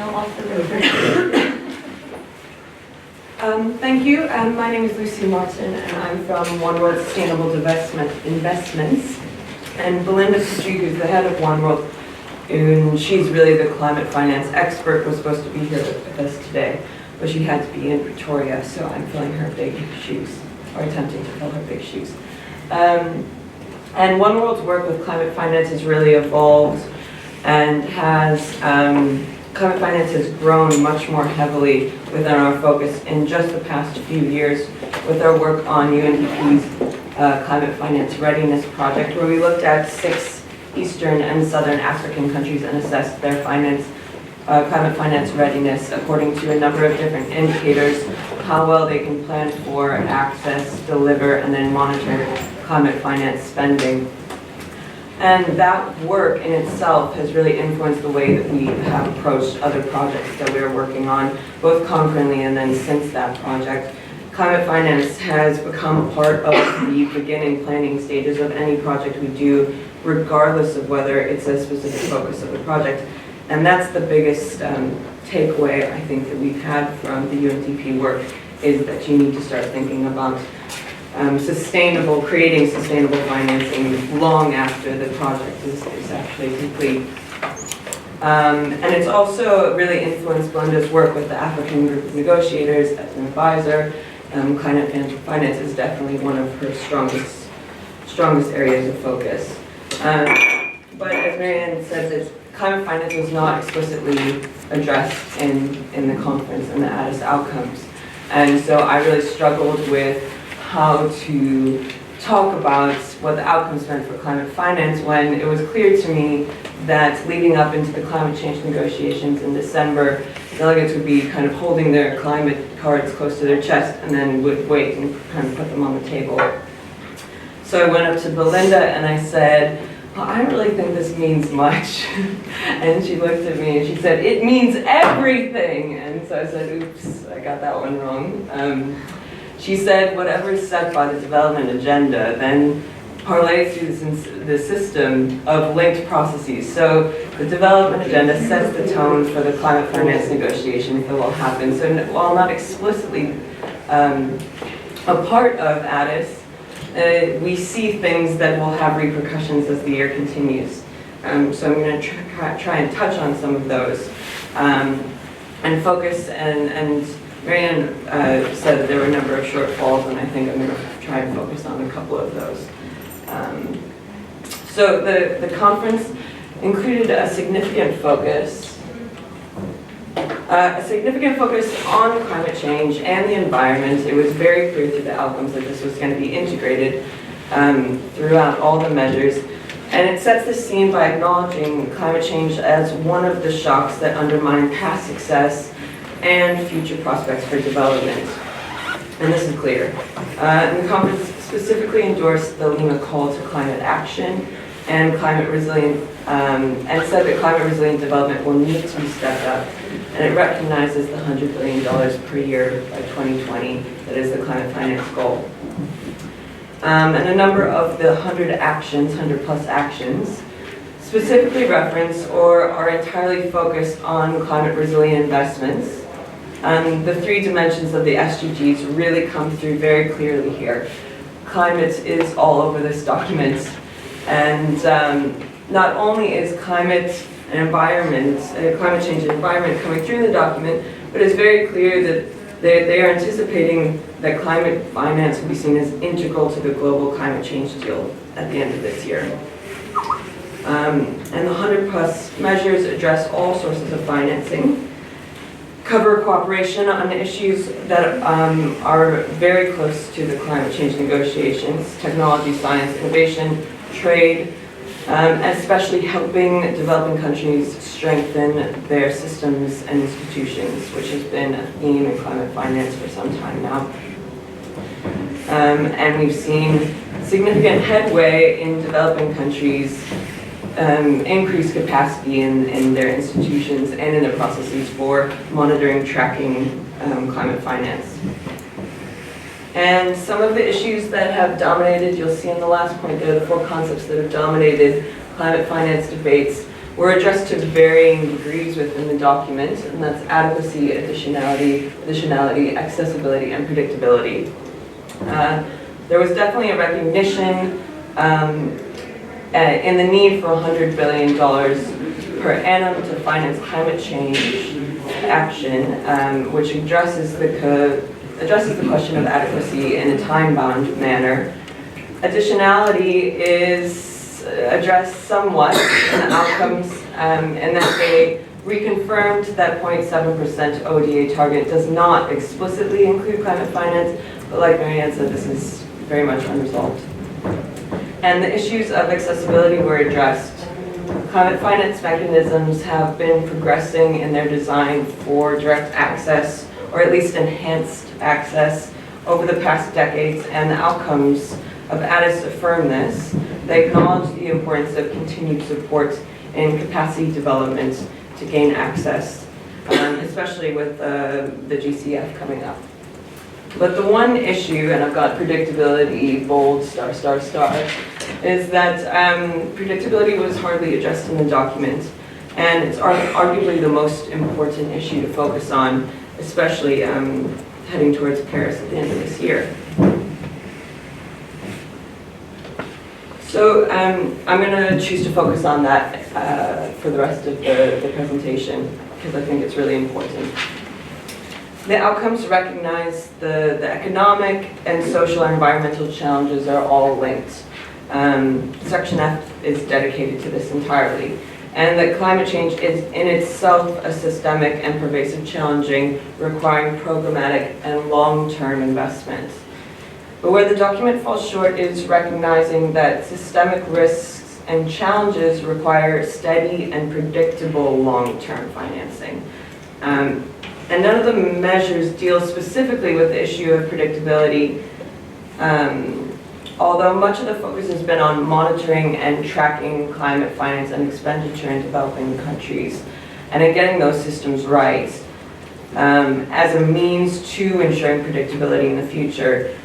Now off the road. Thank you. My name is Lucy Martin, and I'm from One World Sustainable Investments. And Belinda Patrick, who's the head of One World, and she's really the climate finance expert, was supposed to be here with us today, but she had to be in Pretoria, so I'm filling her big shoes, or attempting to fill her big shoes. And One World's work with climate finance has really evolved and has, climate finance has grown much more heavily within our focus in just the past few years with our work on UNDP's Climate Finance Readiness Project, where we looked at 6 Eastern and Southern African countries and assessed their climate finance readiness according to a number of different indicators, how well they can plan for, access, deliver, and then monitor climate finance spending. And that work in itself has really influenced the way that we have approached other projects that we are working on, both concurrently and then since that project. Climate finance has become a part of the beginning planning stages of any project we do, regardless of whether it's a specific focus of the project. And that's the biggest takeaway, I think, that we've had from the UNDP work, is that you need to start thinking about creating sustainable financing long after the project is actually complete. And it's also really influenced Belinda's work with the African group of negotiators as an advisor. Climate finance is definitely one of her strongest areas of focus. But as Marianne said, climate finance was not explicitly addressed in the conference and the Addis outcomes. And so I really struggled with how to talk about what the outcomes meant for climate finance when it was clear to me that leading up into the climate change negotiations in December, delegates would be kind of holding their climate cards close to their chest and then would wait and kind of put them on the table. So I went up to Belinda and I said, well, I don't really think this means much. And she looked at me and she said, it means everything. And so I said, oops, I got that one wrong. She said, whatever is set by the development agenda then parlays through the system of linked processes. So the development agenda sets the tone for the climate finance negotiations that will happen. So while not explicitly a part of Addis, we see things that will have repercussions as the year continues. So I'm going to try and touch on some of those and focus and Marianne said that there were a number of shortfalls, and I think I'm going to try and focus on a couple of those. So the conference included a significant focus on climate change and the environment. It was very clear through the outcomes that this was going to be integrated throughout all the measures. And it sets the scene by acknowledging climate change as one of the shocks that undermine past success and future prospects for development. And this is clear. And the conference specifically endorsed the Lima call to climate action and climate resilient, and said that climate resilient development will need to be stepped up. And it recognizes the $100 billion per year by 2020 that is the climate finance goal. And a number of the 100 plus actions, specifically reference or are entirely focused on climate resilient investments. The 3 dimensions of the SDGs really come through very clearly here. Climate is all over this document, and not only is climate change and environment coming through in the document, but it's very clear that they are anticipating that climate finance will be seen as integral to the global climate change deal at the end of this year. And the 100 plus measures address all sources of financing, cover cooperation on issues that are very close to the climate change negotiations, technology, science, innovation, trade, especially helping developing countries strengthen their systems and institutions, which has been a theme in climate finance for some time now. And we've seen significant headway in developing countries increase capacity in their institutions and in their processes for monitoring, tracking climate finance. And some of the issues that have dominated, you'll see in the last point there, the 4 concepts that have dominated climate finance debates were addressed to varying degrees within the document, and that's adequacy, additionality, accessibility, and predictability. There was definitely a recognition in the need for $100 billion per annum to finance climate change action, which addresses the question of adequacy in a time-bound manner. Additionality is addressed somewhat in the outcomes, and that they reconfirmed that 0.7% ODA target does not explicitly include climate finance, but like Marianne said, this is very much unresolved. And the issues of accessibility were addressed. Climate finance mechanisms have been progressing in their design for direct access, or at least enhanced access, over the past decades, and the outcomes of Addis affirm this. They acknowledge the importance of continued support in capacity development to gain access, especially with the GCF coming up. But the one issue, and I've got predictability, bold, star, star, star, is that predictability was hardly addressed in the document, and it's arguably the most important issue to focus on, especially heading towards Paris at the end of this year. So I'm going to choose to focus on that for the rest of the presentation, because I think it's really important. The outcomes recognize the economic and social and environmental challenges are all linked. Section F is dedicated to this entirely. And that climate change is in itself a systemic and pervasive challenging, requiring programmatic and long-term investment. But where the document falls short is recognizing that systemic risks and challenges require steady and predictable long-term financing. And none of the measures deal specifically with the issue of predictability, although much of the focus has been on monitoring and tracking climate finance and expenditure in developing countries, and in getting those systems right as a means to ensuring predictability in the future.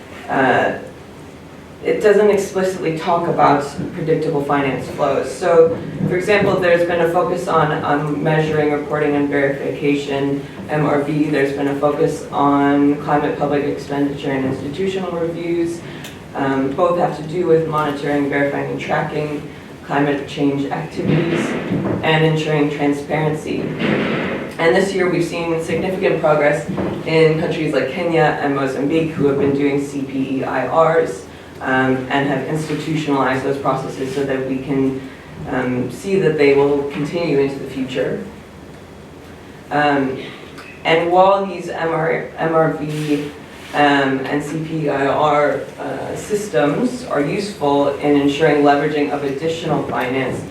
It doesn't explicitly talk about predictable finance flows. So, for example, there's been a focus on measuring, reporting, and verification, MRV. There's been a focus on climate public expenditure and institutional reviews. Both have to do with monitoring, verifying, and tracking climate change activities and ensuring transparency. And this year we've seen significant progress in countries like Kenya and Mozambique, who have been doing CPEIRs and have institutionalized those processes so that we can see that they will continue into the future. And while these MRV and CPEIR systems are useful in ensuring leveraging of additional finance,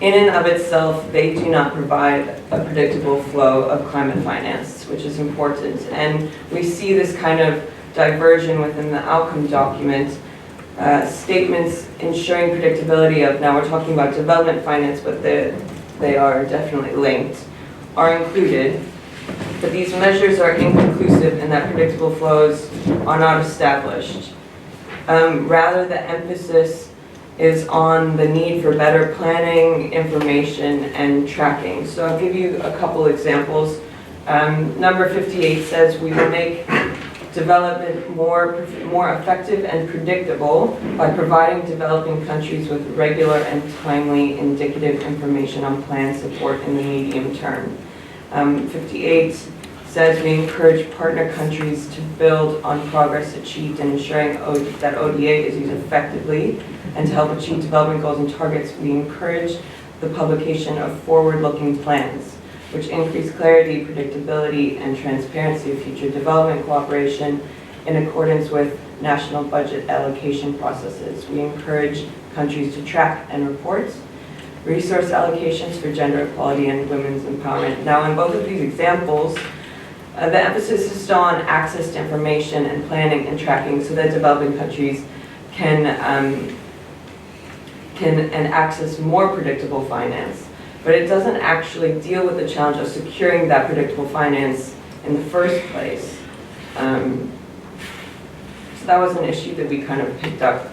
in and of itself, they do not provide a predictable flow of climate finance, which is important. And we see this kind of diversion within the outcome document. Statements ensuring predictability of, now we're talking about development finance, but they are definitely linked, are included. But these measures are inconclusive in that predictable flows are not established. Rather, the emphasis is on the need for better planning, information, and tracking. So I'll give you a couple examples. Number 58 says we will make development more effective and predictable by providing developing countries with regular and timely indicative information on planned support in the medium term. 58 says we encourage partner countries to build on progress achieved in ensuring that ODA is used effectively, and to help achieve development goals and targets, we encourage the publication of forward-looking plans, which increase clarity, predictability, and transparency of future development cooperation in accordance with national budget allocation processes. We encourage countries to track and report resource allocations for gender equality and women's empowerment. Now, in both of these examples, the emphasis is still on access to information and planning and tracking so that developing countries can access more predictable finance. But it doesn't actually deal with the challenge of securing that predictable finance in the first place. So that was an issue that we kind of picked up.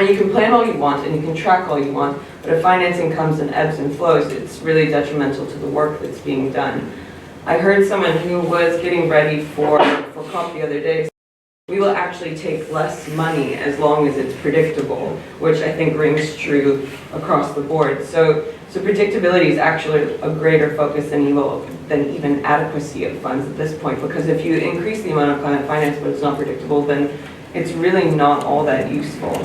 And you can plan all you want and you can track all you want, but if financing comes in ebbs and flows, it's really detrimental to the work that's being done. I heard someone who was getting ready for COP the other day. We will actually take less money as long as it's predictable, which I think rings true across the board. So predictability is actually a greater focus than even adequacy of funds at this point, because if you increase the amount of climate finance but it's not predictable, then it's really not all that useful.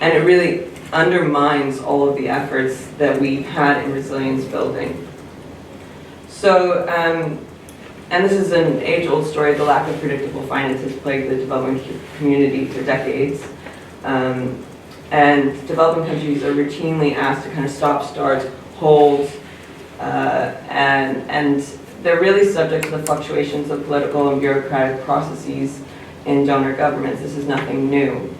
And it really undermines all of the efforts that we've had in resilience building. So, and this is an age-old story, the lack of predictable finance has plagued the development community for decades. And developing countries are routinely asked to kind of stop, start, hold, and they're really subject to the fluctuations of political and bureaucratic processes in donor governments. This is nothing new.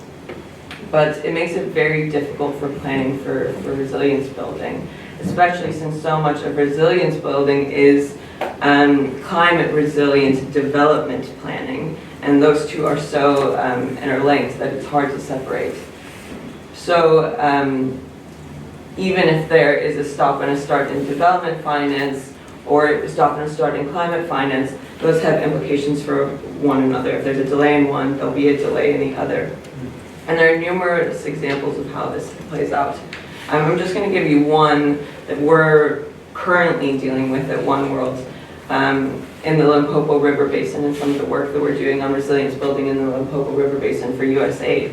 But it makes it very difficult for planning for resilience building, especially since so much of resilience building is climate resilient development planning, and those two are so interlinked that it's hard to separate. So even if there is a stop and a start in development finance or a stop and a start in climate finance, those have implications for one another. If there's a delay in one, there'll be a delay in the other. And there are numerous examples of how this plays out. I'm just going to give you one that we're currently dealing with at One World in the Limpopo River Basin, and some of the work that we're doing on resilience building in the Limpopo River Basin for USAID.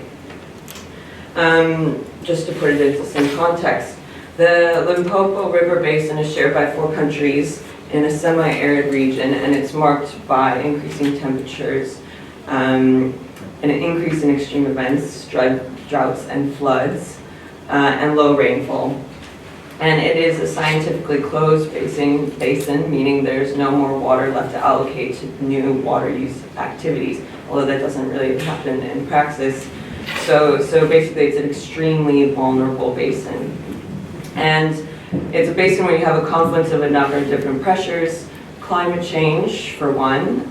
Just to put it into some context, the Limpopo River Basin is shared by 4 countries in a semi-arid region, and it's marked by increasing temperatures, an increase in extreme events, droughts and floods, and low rainfall. And it is a scientifically closed basin, meaning there's no more water left to allocate to new water use activities, although that doesn't really happen in praxis. So basically it's an extremely vulnerable basin. And it's a basin where you have a confluence of a number of different pressures: climate change, for one,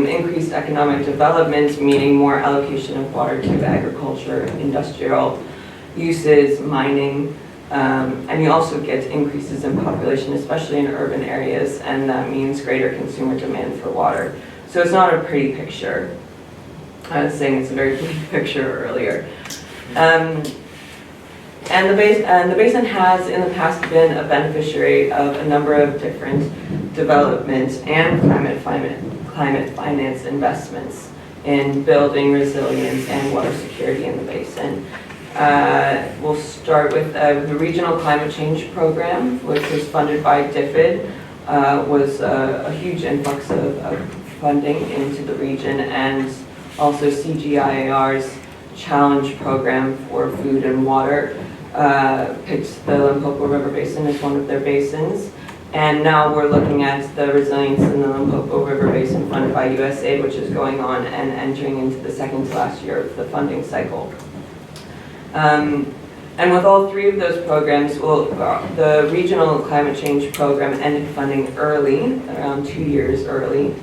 increased economic development, meaning more allocation of water to agriculture, industrial uses, mining, and you also get increases in population, especially in urban areas, and that means greater consumer demand for water. So it's not a pretty picture. I was saying it's a very pretty picture earlier. And the basin has in the past been a beneficiary of a number of different development and climate finance investments in building resilience and water security in the basin. We'll start with the Regional Climate Change Program, which was funded by DFID, was a huge influx of funding into the region, and also CGIAR's Challenge Program for Food and Water picked the Limpopo River Basin as one of their basins. And now we're looking at the resilience in the Limpopo River Basin funded by USAID, which is going on and entering into the second to last year of the funding cycle. And with all 3 of those programs, well, the Regional Climate Change Program ended funding early, around 2 years early.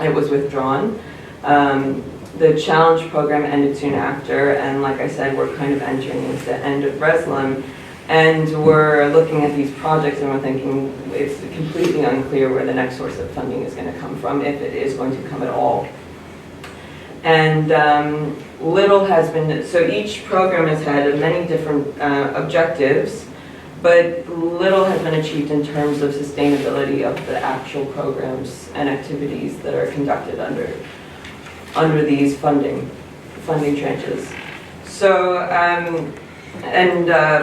It was withdrawn. The Challenge Program ended soon after, and like I said, we're kind of entering into the end of RESLIM. And we're looking at these projects and we're thinking it's completely unclear where the next source of funding is going to come from, if it is going to come at all. And little has been, so each program has had many different objectives, but little has been achieved in terms of sustainability of the actual programs and activities that are conducted under these funding tranches. So,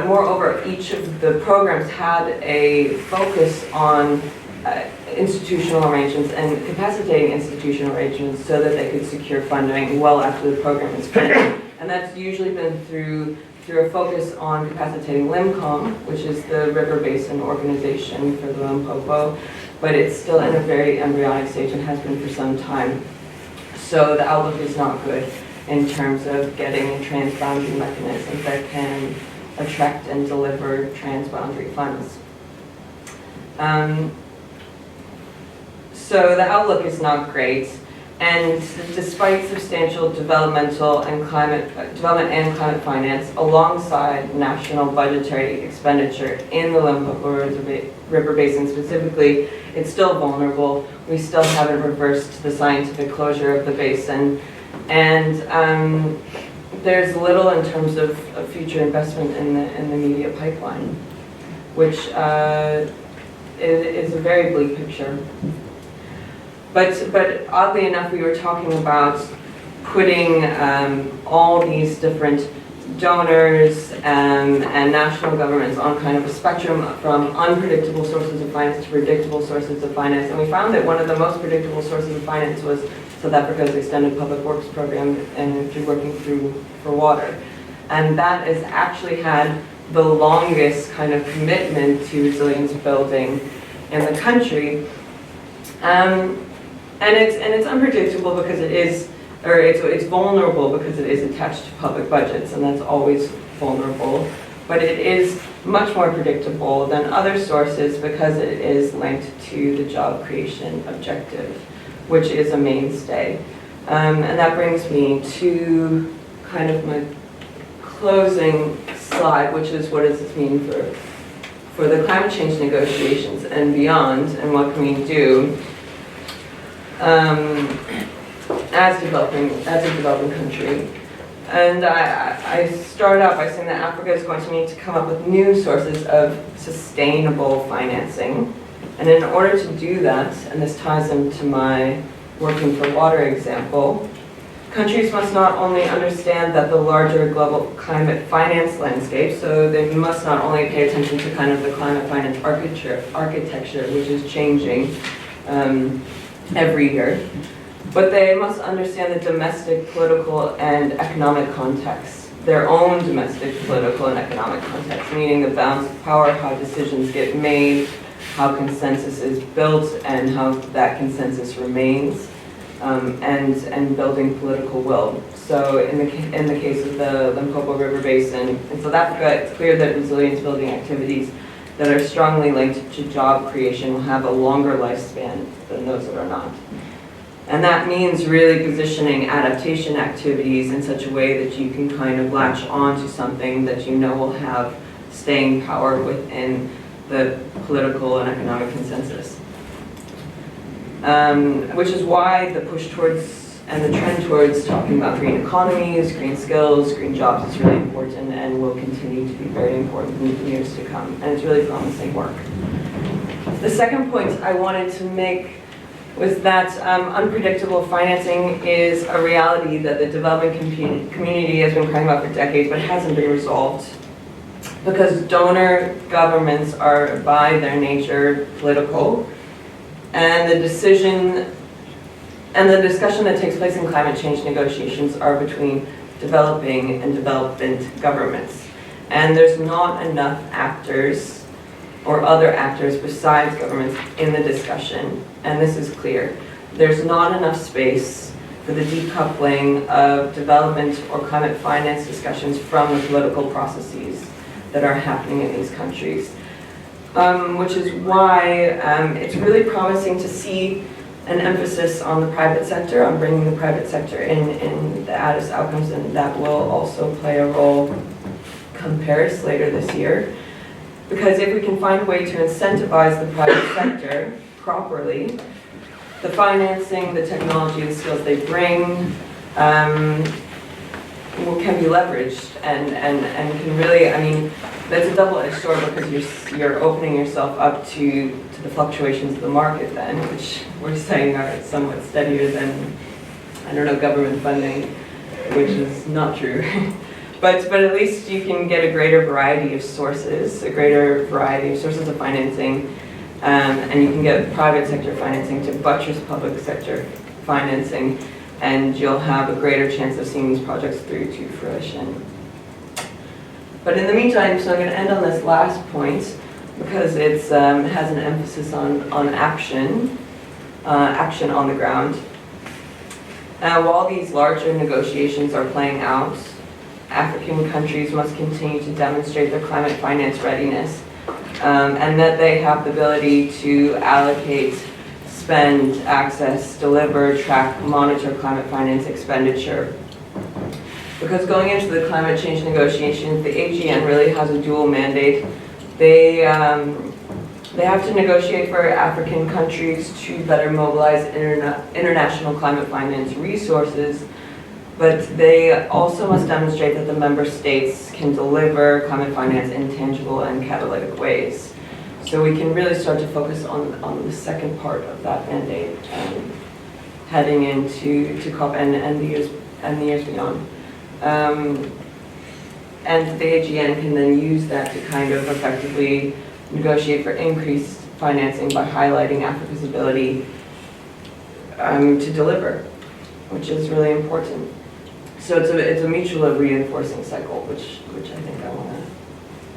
moreover, each of the programs had a focus on institutional arrangements and capacitating institutional arrangements so that they could secure funding well after the program is finished. And that's usually been through a focus on capacitating LIMCOM, which is the River Basin organization for the Limpopo, but it's still in a very embryonic stage and has been for some time. So the outlook is not good in terms of getting transboundary mechanisms that can attract and deliver transboundary funds. So the outlook is not great, And despite substantial development and climate finance alongside national budgetary expenditure in the Limpopo River Basin specifically, it's still vulnerable. We still haven't reversed the scientific closure of the basin. And there's little in terms of future investment in the media pipeline, which is a very bleak picture. But oddly enough, we were talking about putting all these different donors and national governments on kind of a spectrum from unpredictable sources of finance to predictable sources of finance. And we found that one of the most predictable sources of finance was South Africa's extended public works program and through working for water. And that has actually had the longest kind of commitment to resilience building in the country. And it's unpredictable because it is, or it's vulnerable because it is attached to public budgets, and that's always vulnerable. But it is much more predictable than other sources because it is linked to the job creation objective, which is a mainstay. And that brings me to kind of my closing slide, which is what does this mean for the climate change negotiations and beyond, and what can we do as a developing country. And I start out by saying that Africa is going to need to come up with new sources of sustainable financing. And in order to do that, and this ties into my working for water example, countries must not only understand that the larger global climate finance landscape, so they must not only pay attention to kind of the climate finance architecture, which is changing every year, but they must understand the domestic, political, and economic context, their own domestic, political, and economic context, meaning the balance of power, how decisions get made, how consensus is built, and how that consensus remains, and building political will. So in the case of the Limpopo River Basin in South Africa, it's clear that resilience building activities that are strongly linked to job creation will have a longer lifespan than those that are not. And that means really positioning adaptation activities in such a way that you can kind of latch on to something that you know will have staying power within the political and economic consensus. Which is why the push towards and the trend towards talking about green economies, green skills, green jobs is really important and will continue to be very important in the years to come. And it's really promising work. The second point I wanted to make was that unpredictable financing is a reality that the development community has been crying about for decades, but hasn't been resolved. Because donor governments are, by their nature, political, and the discussion that takes place in climate change negotiations are between developing and development governments. And there's not enough actors or other actors besides governments in the discussion, and this is clear. There's not enough space for the decoupling of development or climate finance discussions from the political processes that are happening in these countries. Which is why it's really promising to see an emphasis on the private sector, on bringing the private sector in the Addis outcomes, and that will also play a role come Paris later this year. Because if we can find a way to incentivize the private sector properly, the financing, the technology, the skills they bring can be leveraged and can really, I mean, that's a double-edged sword because you're opening yourself up to the fluctuations of the market then, which we're saying are somewhat steadier than, I don't know, government funding, which is not true. But at least you can get a greater variety of sources, a greater variety of sources of financing, and you can get private sector financing to buttress public sector financing, and you'll have a greater chance of seeing these projects through to fruition. But in the meantime, so I'm going to end on this last point because it has an emphasis on action, action on the ground. While these larger negotiations are playing out, African countries must continue to demonstrate their climate finance readiness and that they have the ability to allocate spend, access, deliver, track, monitor climate finance expenditure. Because going into the climate change negotiations, the AGN really has a dual mandate. They have to negotiate for African countries to better mobilize international climate finance resources, but they also must demonstrate that the member states can deliver climate finance in tangible and catalytic ways. So we can really start to focus on the second part of that mandate, heading into COP and the years beyond. And the AGN can then use that to kind of effectively negotiate for increased financing by highlighting Africa's ability to deliver, which is really important. So it's a mutually reinforcing cycle, which I think I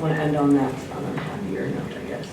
want to end on that on a happier note, I guess.